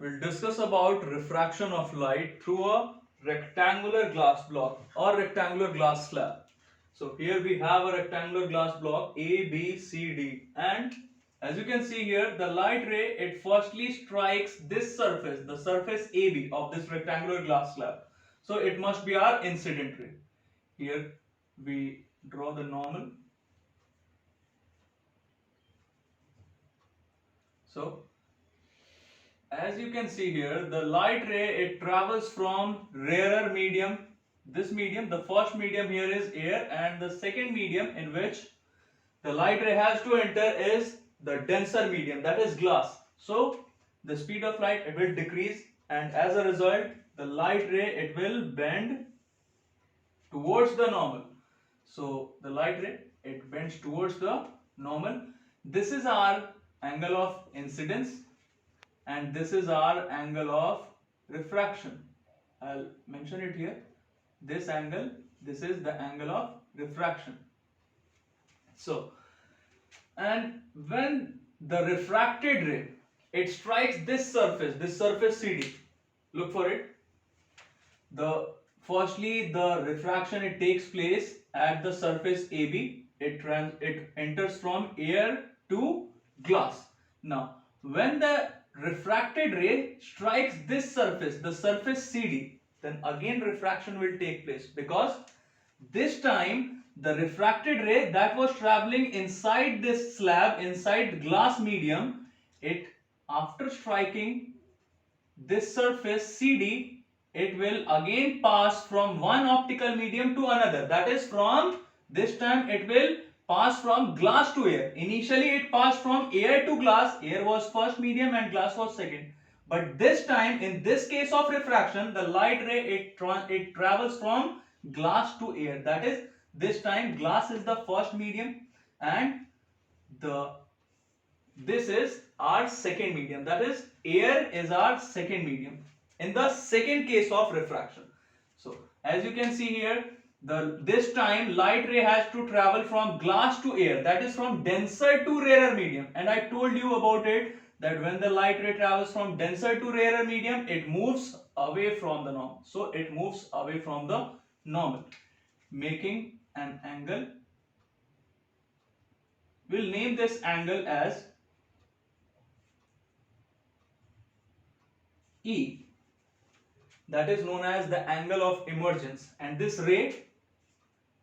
we'll discuss about refraction of light through a rectangular glass block or rectangular glass slab. So here we have a rectangular glass block A, B, C, D, and as you can see here, the light ray, it firstly strikes this surface, the surface AB of this rectangular glass slab. So it must be our incident ray. Here we draw the normal. So as you can see here, the light ray, it travels from rarer medium. This medium, the first medium here is air, and the second medium in which the light ray has to enter is the denser medium, that is glass. So the speed of light, it will decrease, and as a result the light ray, it will bend towards the normal. So the light ray, it bends towards the normal. This is our angle of incidence and this is our angle of refraction. I'll mention it here. This angle, this is the angle of refraction. So, and when the refracted ray, it strikes this surface CD, look for it. Firstly the refraction, it takes place at the surface AB. It enters from air to glass. Now when the refracted ray strikes this surface, the surface CD, then again refraction will take place, because this time the refracted ray that was traveling inside this slab, inside glass medium, it after striking this surface CD, it will again pass from one optical medium to another. That is, from this time it will pass from glass to air. Initially it passed from air to glass. Air was first medium and glass was second. But this time, in this case of refraction, the light ray, it travels from glass to air. That is, this time glass is the first medium and this is our second medium, that is air is our second medium in the second case of refraction. So as you can see here, this time light ray has to travel from glass to air, that is from denser to rarer medium, and I told you about it that when the light ray travels from denser to rarer medium, it moves away from the normal. So it moves away from the normal, making an angle. We'll name this angle as E, that is known as the angle of emergence, and this ray,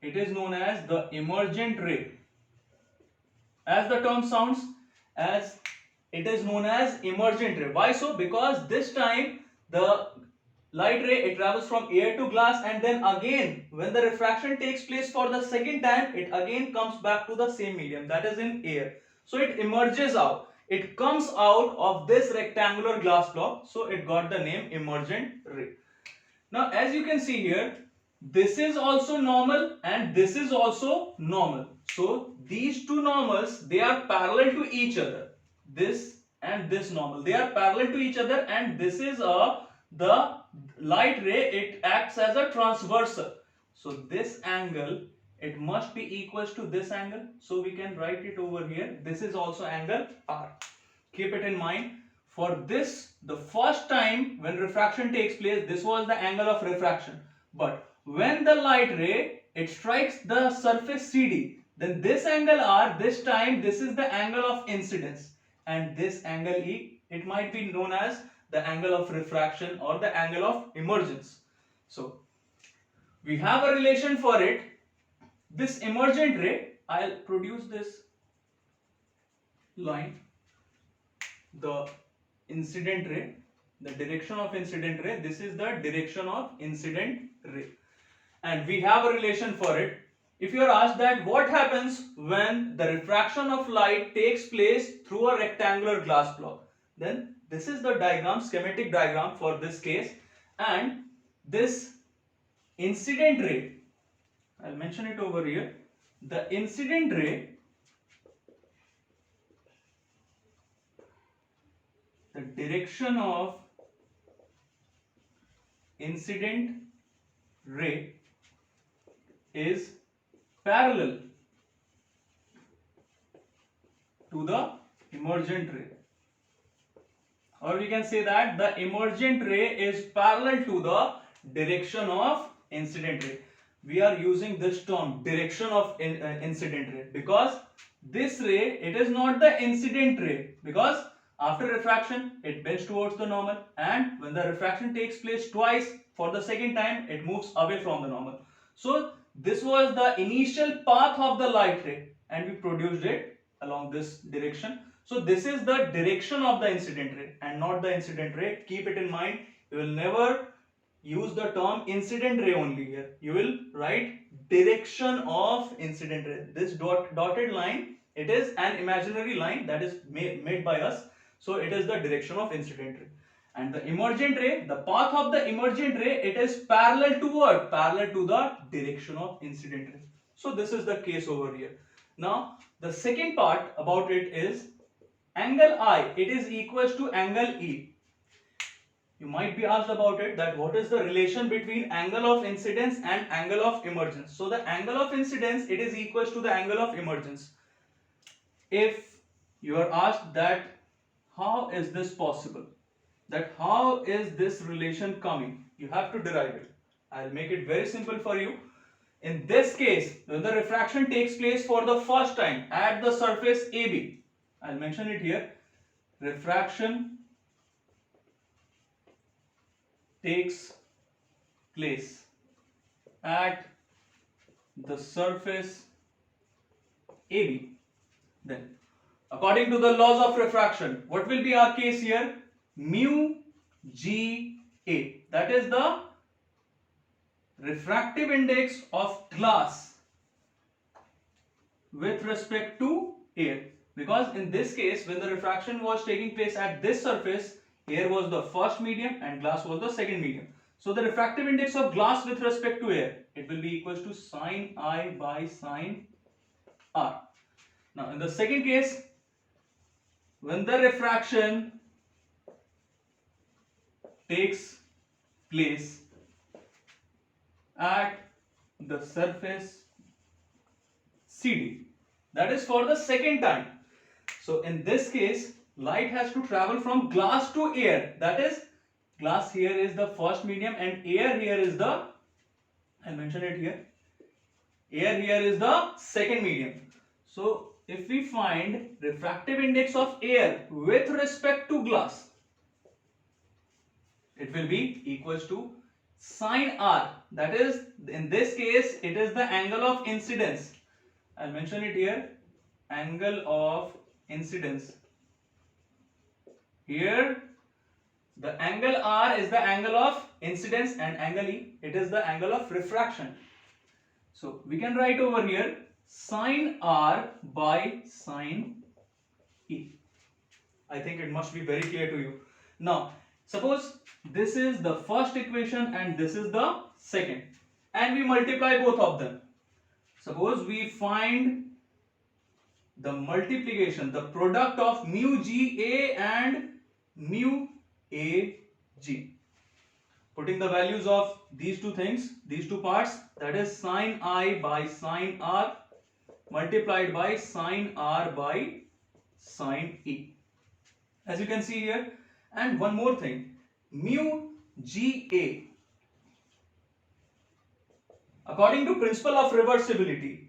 it is known as the emergent ray. As the term sounds, as it is known as emergent ray. Why so? Because this time the light ray, it travels from air to glass, and then again when the refraction takes place for the second time, it again comes back to the same medium, that is in air. So it emerges out. It comes out of this rectangular glass block, so it got the name emergent ray. Now as you can see here, this is also normal and this is also normal. So these two normals, they are parallel to each other. This and this normal, they are parallel to each other, and this is the light ray, it acts as a transversal. So this angle, it must be equals to this angle. So we can write it over here. This is also angle R. Keep it in mind. For this, the first time when refraction takes place, this was the angle of refraction. But when the light ray, it strikes the surface CD, then this angle R, this time this is the angle of incidence, and this angle E, it might be known as the angle of refraction or the angle of emergence. So we have a relation for it. This emergent ray, I'll produce this line. The incident ray, the direction of incident ray, this is the direction of incident ray, and we have a relation for it. If you are asked that what happens when the refraction of light takes place through a rectangular glass block, then this is the diagram, schematic diagram for this case. And this incident ray, I'll mention it over here. The incident ray, the direction of incident ray is parallel to the emergent ray. or we can say that the emergent ray is parallel to the direction of incident ray. We are using this term direction of incident ray because this ray, it is not the incident ray, because after refraction it bends towards the normal, and when the refraction takes place twice, for the second time it moves away from the normal. So this was the initial path of the light ray and we produced it along this direction. So this is the direction of the incident ray and not the incident ray. Keep it in mind. You will never use the term incident ray only here. You will write direction of incident ray. This dotted line, it is an imaginary line that is made by us. So it is the direction of incident ray. And the emergent ray, the path of the emergent ray, it is parallel to what? Parallel to the direction of incident ray. So this is the case over here. Now the second part about it is angle I, it is equals to angle E. You might be asked about it, that what is the relation between angle of incidence and angle of emergence. So the angle of incidence, it is equals to the angle of emergence. If you are asked that how is this possible, that how is this relation coming, you have to derive it. I'll make it very simple for you. In this case, when the refraction takes place for the first time at the surface AB, I'll mention it here, refraction takes place at the surface AB, then according to the laws of refraction, what will be our case here? Mu G A, that is the refractive index of glass with respect to air, because in this case when the refraction was taking place at this surface, air was the first medium and glass was the second medium. So the refractive index of glass with respect to air, it will be equals to sine I by sine R. Now in the second case, when the refraction takes place at the surface CD, that is for the second time. So in this case, light has to travel from glass to air, that is glass here is the first medium and air here is the, I'll mention it here, air here is the second medium. So if we find refractive index of air with respect to glass, it will be equals to sine R, that is in this case it is the angle of incidence. I'll mention it here, angle of incidence. Here the angle R is the angle of incidence and angle E, it is the angle of refraction. So we can write over here sine R by sine E. I think it must be very clear to you. Now suppose this is the first equation and this is the second, and we multiply both of them. Suppose we find the multiplication, the product of mu GA and mu AG. Putting the values of these two things, these two parts, that is sine I by sine R multiplied by sine R by sine E. As you can see here, and one more thing, mu GA, according to principle of reversibility,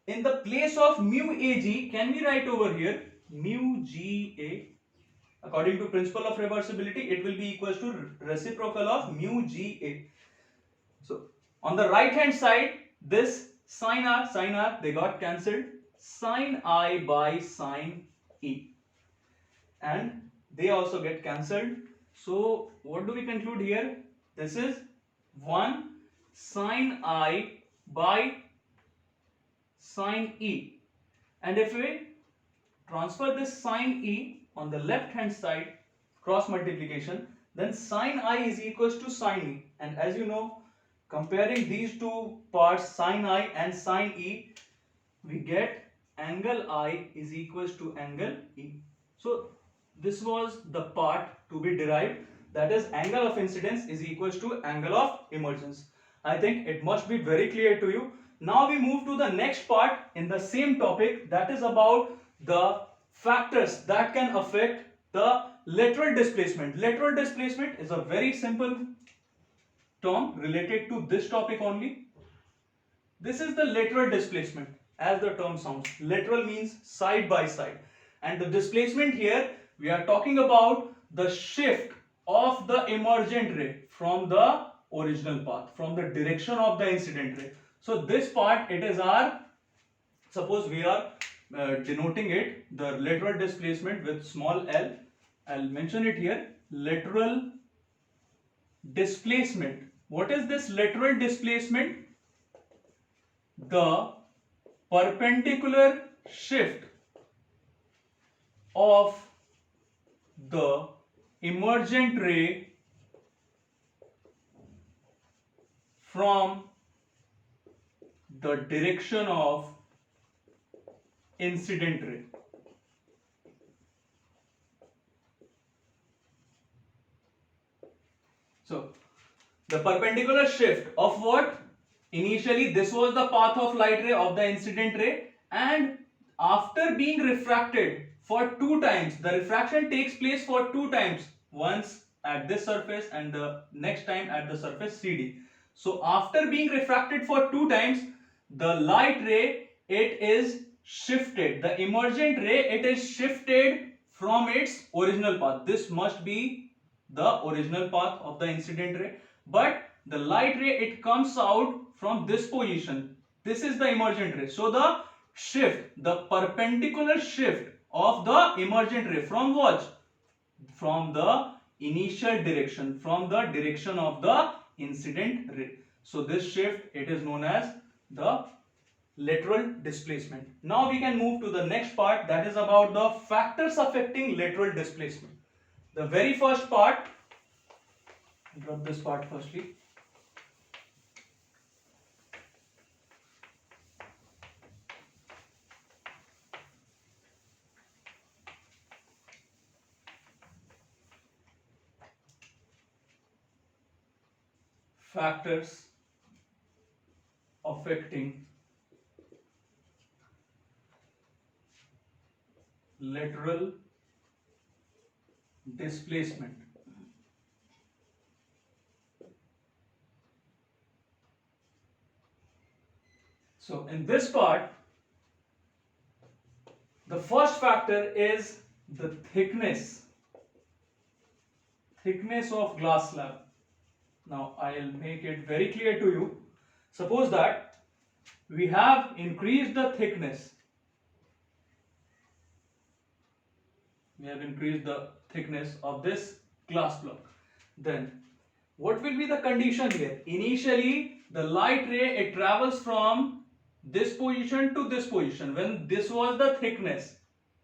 in the place of mu AG, can we write over here mu GA? According to principle of reversibility, it will be equals to reciprocal of mu GA. So on the right hand side, this sine R, they got cancelled, sine I by sine E, and they also get cancelled. So what do we conclude here? This is 1 sine I by sine E, and if we transfer this sine E on the left hand side, cross multiplication, then sine I is equals to sine E, and as you know, comparing these two parts sine I and sine E, we get angle I is equals to angle E. So this was the part to be derived, that is angle of incidence is equals to angle of emergence. I think it must be very clear to you. Now we move to the next part in the same topic, that is about the factors that can affect the lateral displacement. Lateral displacement is a very simple term related to this topic only. This is the lateral displacement, as the term sounds. Lateral means side by side. And the displacement here, we are talking about the shift of the emergent ray from the original path, from the direction of the incident ray. So this part, it is our, suppose we are denoting it, the lateral displacement with small l. I'll mention it here, lateral displacement. What is this lateral displacement? The perpendicular shift of the emergent ray from the direction of incident ray. So, the perpendicular shift of what? Initially, this was the path of light ray of the incident ray, and after being refracted for 2 times, the refraction takes place for 2 times, once at this surface and the next time at the surface CD. So, after being refracted for 2 times, the light ray, it is shifted. The emergent ray, it is shifted from its original path. This must be the original path of the incident ray, but the light ray, it comes out from this position. This is the emergent ray. So the shift, the perpendicular shift of the emergent ray from what? From the initial direction, from the direction of the incident ray. So this shift, it is known as the lateral displacement. Now we can move to the next part, that is about the factors affecting lateral displacement. The very first part, drop this part firstly. Factors affecting lateral displacement. So in this part, the first factor is the thickness of glass slab. Now I'll make it very clear to you. Suppose that we have increased the thickness. We have increased the thickness of this glass block. Then what will be the condition here? Initially, the light ray, it travels from this position to this position when this was the thickness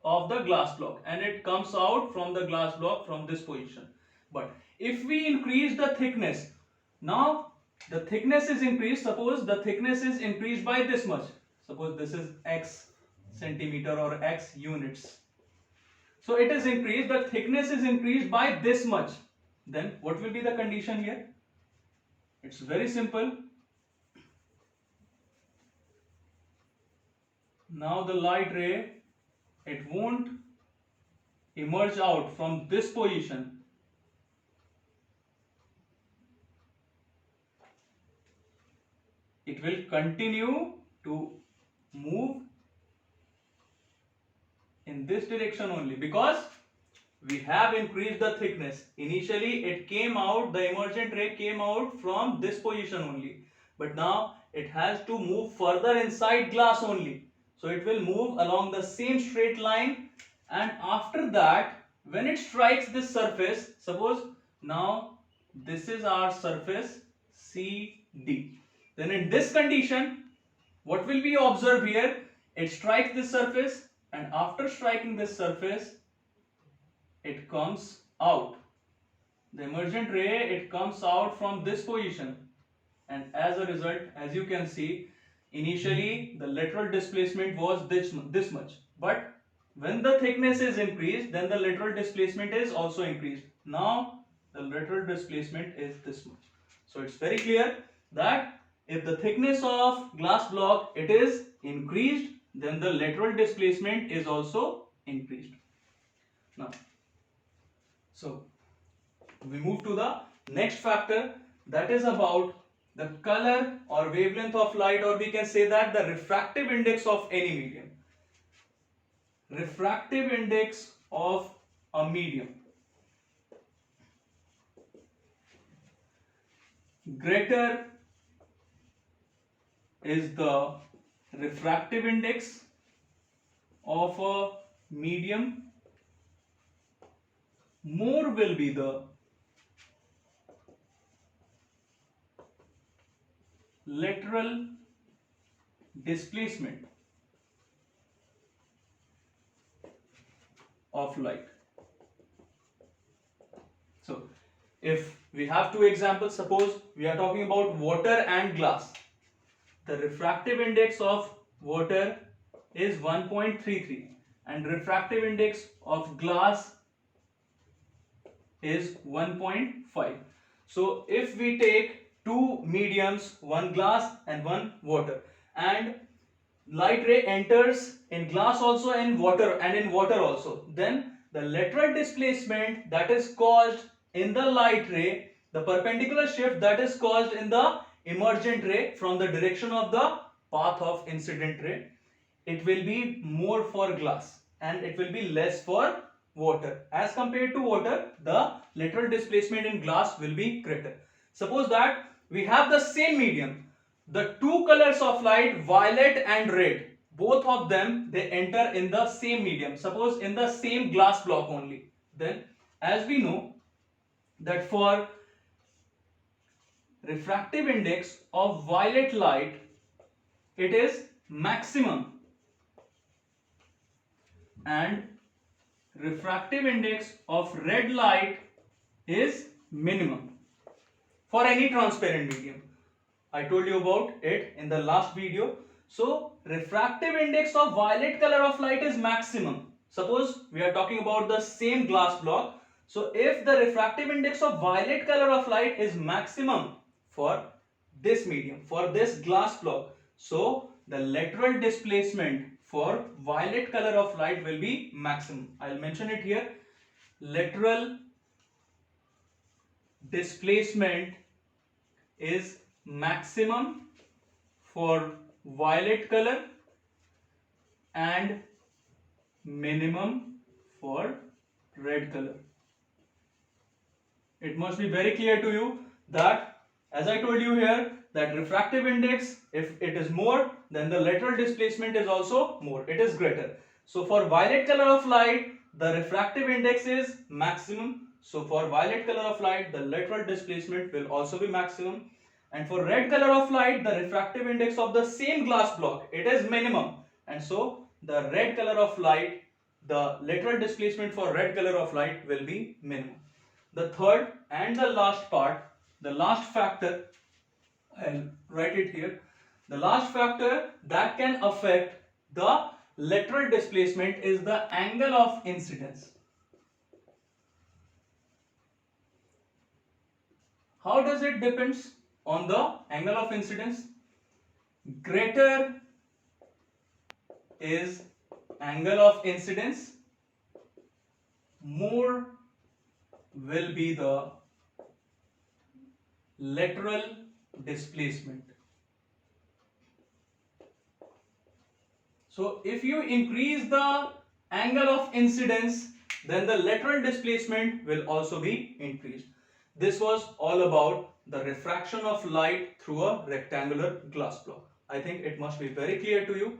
of the glass block, and it comes out from the glass block from this position. But if we increase the thickness, now the thickness is increased. Suppose the thickness is increased by this much. Suppose this is x centimeter or x units. So it is increased, the thickness is increased by this much. Then what will be the condition here? It's very simple. Now the light ray, it won't emerge out from this position. It will continue to move in this direction only, because we have increased the thickness. Initially it came out, the emergent ray came out from this position only, but now it has to move further inside glass only. So it will move along the same straight line, and after that, when it strikes this surface, suppose now this is our surface CD. Then in this condition, what will be observed here? It strikes this surface, and after striking this surface, it comes out. The emergent ray, it comes out from this position, and as a result, as you can see, initially the lateral displacement was this much, but when the thickness is increased, then the lateral displacement is also increased. Now the lateral displacement is this much. So it's very clear that if the thickness of glass block, it is increased, then the lateral displacement is also increased. Now So we move to the next factor, that is about the color or wavelength of light, or we can say that the refractive index of any medium. Refractive index of a medium. Greater is the refractive index of a medium, more will be the lateral displacement of light. So if we have two examples, suppose we are talking about water and glass. The refractive index of water is 1.33 and refractive index of glass is 1.5. So if we take two mediums, one glass and one water, and light ray enters in glass also and in water also, then the lateral displacement that is caused in the light ray, the perpendicular shift that is caused in the emergent ray from the direction of the path of incident ray, it will be more for glass and it will be less for water. As compared to water, the lateral displacement in glass will be greater. Suppose that we have the same medium, the two colors of light, violet and red, both of them they enter in the same medium, suppose in the same glass block only. Then as we know that for refractive index of violet light, it is maximum, and refractive index of red light is minimum for any transparent medium. I told you about it in the last video. So refractive index of violet color of light is maximum. Suppose we are talking about the same glass block. So if the refractive index of violet color of light is maximum for this medium, for this glass block, so the lateral displacement for violet color of light will be maximum. I'll mention it here. Lateral displacement is maximum for violet color and minimum for red color. It must be very clear to you that, as I told you here, that refractive index, if it is more, then the lateral displacement is also more, it is greater. So for violet color of light, the refractive index is maximum. So for violet color of light, the lateral displacement will also be maximum. And for red color of light, the refractive index of the same glass block, it is minimum. And so the red color of light, the lateral displacement for red color of light will be minimum. The third and the last part, the last factor, I'll write it here. The last factor that can affect the lateral displacement is the angle of incidence. How does it depends on the angle of incidence? Greater is angle of incidence, more will be the lateral displacement. So if you increase the angle of incidence, then the lateral displacement will also be increased. This was all about the refraction of light through a rectangular glass block. I think it must be very clear to you.